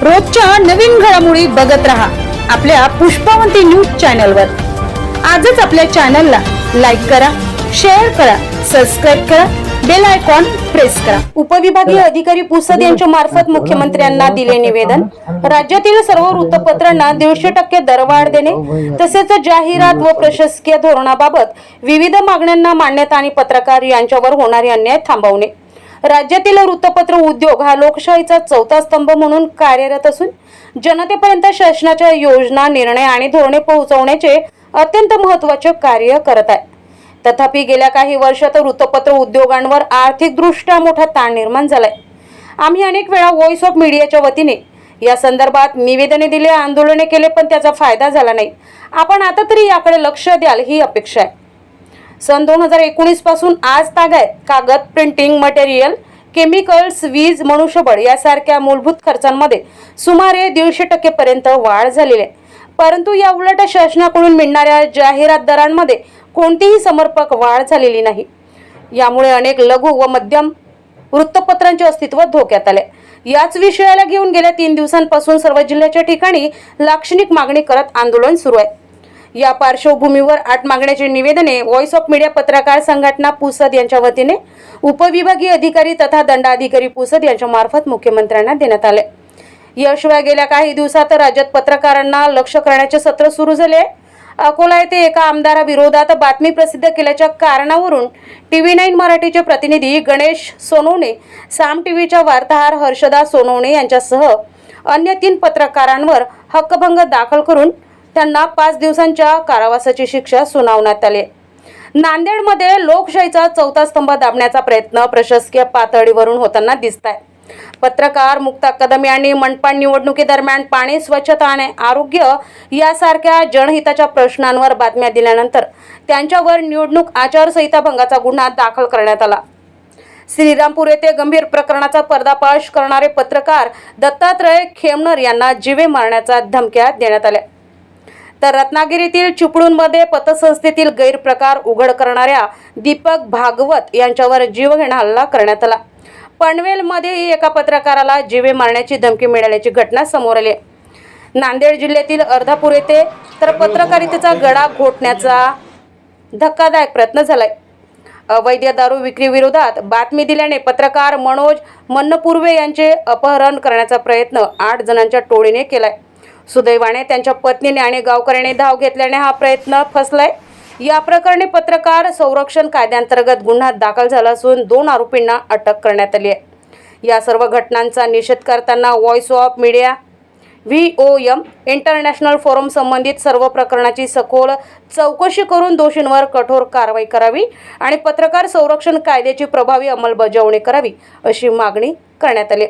रोजच्या नवीन घडामोडी बघत रहा आपल्या पुष्पावंती न्यूज चॅनलवर। आजच आपल्या चॅनलला लाईक करा, शेअर करा, सबस्क्राइब करा, बेल आयकॉन प्रेस करा। उपविभागीय अधिकारी पुसद यांच्या मार्फत मुख्यमंत्र्यांना दिले निवेदन। राज्यातील सर्व वृत्तपत्रांना 150% दरवाढ देणे तसेच जाहिरात व प्रशासकीय धोरणाबाबत विविध मागण्यांना मान्यता आणि पत्रकार यांच्यावर होणारे अन्याय थांबवणे। राज्यातील वृत्तपत्र उद्योग हा लोकशाहीचा चौथा स्तंभ म्हणून कार्यरत असून जनतेपर्यंत शासनाच्या योजना, निर्णय आणि धोरणे पोहोचवण्याचे अत्यंत महत्त्वाचे कार्य करत आहे। तथापि गेल्या काही वर्षात वृत्तपत्र उद्योगांवर आर्थिकदृष्ट्या मोठा ताण निर्माण झालाय। आम्ही अनेक वेळा व्हॉइस ऑफ मीडियाच्या वतीने या संदर्भात निवेदने दिले, आंदोलने केले, पण त्याचा फायदा झाला नाही। आपण आता तरी याकडे लक्ष द्याल ही अपेक्षा आहे। सन 2019 पासून आज तागायत कागद, प्रिंटिंग मटेरियल, केमिकल्स, वीज, मनुष्यबळ यासारख्या मूलभूत खर्चांमध्ये सुमारे 150% पर्यंत वाढ झालेली आहे। परंतु या उलट शासनाकडून मिळणाऱ्या जाहिरात दरांमध्ये कोणतीही समर्पक वाढ झालेली नाही। यामुळे अनेक लघु व मध्यम वृत्तपत्रांचे अस्तित्व धोक्यात आले। याच विषयाला घेऊन गेल्या 3 दिवसांपासून सर्व जिल्ह्याच्या ठिकाणी लाक्षणिक मागणी करत आंदोलन सुरू आहे। या पार्श्वभूमीवर 8 मागण्याची निवेदने व्हॉइस ऑफ मीडिया पत्रकार संघटना पुसद यांच्या वतीने उपविभागीय अधिकारी तथा दंडाधिकारी पुसद यांच्या मार्फत मुख्यमंत्र्यांना देण्यात आले। याशिवाय गेल्या काही दिवसात राज्यात पत्रकारांना लक्ष्य करण्याचे सत्र सुरू झाले। अकोला येथे एका आमदाराविरोधात बातमी प्रसिद्ध केल्याच्या कारणावरून TV9 मराठीचे प्रतिनिधी गणेश सोनवणे, साम टीव्हीच्या वार्ताहर हर्षदा सोनवणे यांच्यासह अन्य 3 पत्रकारांवर हक्कभंग दाखल करून त्यांना 5 दिवसांच्या कारावासाची शिक्षा सुनावण्यात आली। नांदेडमध्ये लोकशाहीचा चौथा स्तंभ दाबण्याचा प्रयत्न प्रशासकीय पातळीवरून होताना दिसत आहे। पत्रकार मुक्ता कदम यांनी मनपा निवडणुकीदरम्यान पाणी, स्वच्छता आणि आरोग्य यासारख्या जनहिताच्या प्रश्नांवर बातम्या दिल्यानंतर त्यांच्यावर निवडणूक आचारसंहिता भंगाचा गुन्हा दाखल करण्यात आला। श्रीरामपूर येथे गंभीर प्रकरणाचा पर्दाफाश करणारे पत्रकार दत्तात्रय खेमनर यांना जीवे मारण्याच्या धमक्या देण्यात आल्या। तर रत्नागिरीतील चिपळूणमध्ये पतसंस्थेतील गैरप्रकार उघड करणाऱ्या दीपक भागवत यांच्यावर जीवघेणा हल्ला करण्यात आला। पनवेलमध्येही एका पत्रकाराला जीवे मारण्याची धमकी मिळाल्याची घटना समोर आली। नांदेड जिल्ह्यातील अर्धापूर येथे तर पत्रकारितेचा गळा घोटण्याचा धक्कादायक प्रयत्न झालाय। अवैध दारू विक्री विरोधात बातमी दिल्याने पत्रकार मनोज मन्नपूर्वे यांचे अपहरण करण्याचा प्रयत्न 8 जणांच्या टोळीने केलाय। सुदैवाने त्यांच्या पत्नीने आणि गावकऱ्यांनी धाव घेतल्याने हा प्रयत्न फसलाय। या प्रकरणी पत्रकार संरक्षण कायद्याअंतर्गत गुन्हा दाखल झाला असून 2 आरोपींना अटक करण्यात आली आहे। या सर्व घटनांचा निषेध करताना voice of media VOM international forum संबंधित सर्व प्रकरणाची सखोल चौकशी करून दोषींवर कठोर कारवाई करावी आणि पत्रकार संरक्षण कायद्याची प्रभावी अंमलबजावणी करावी अशी मागणी करण्यात आली।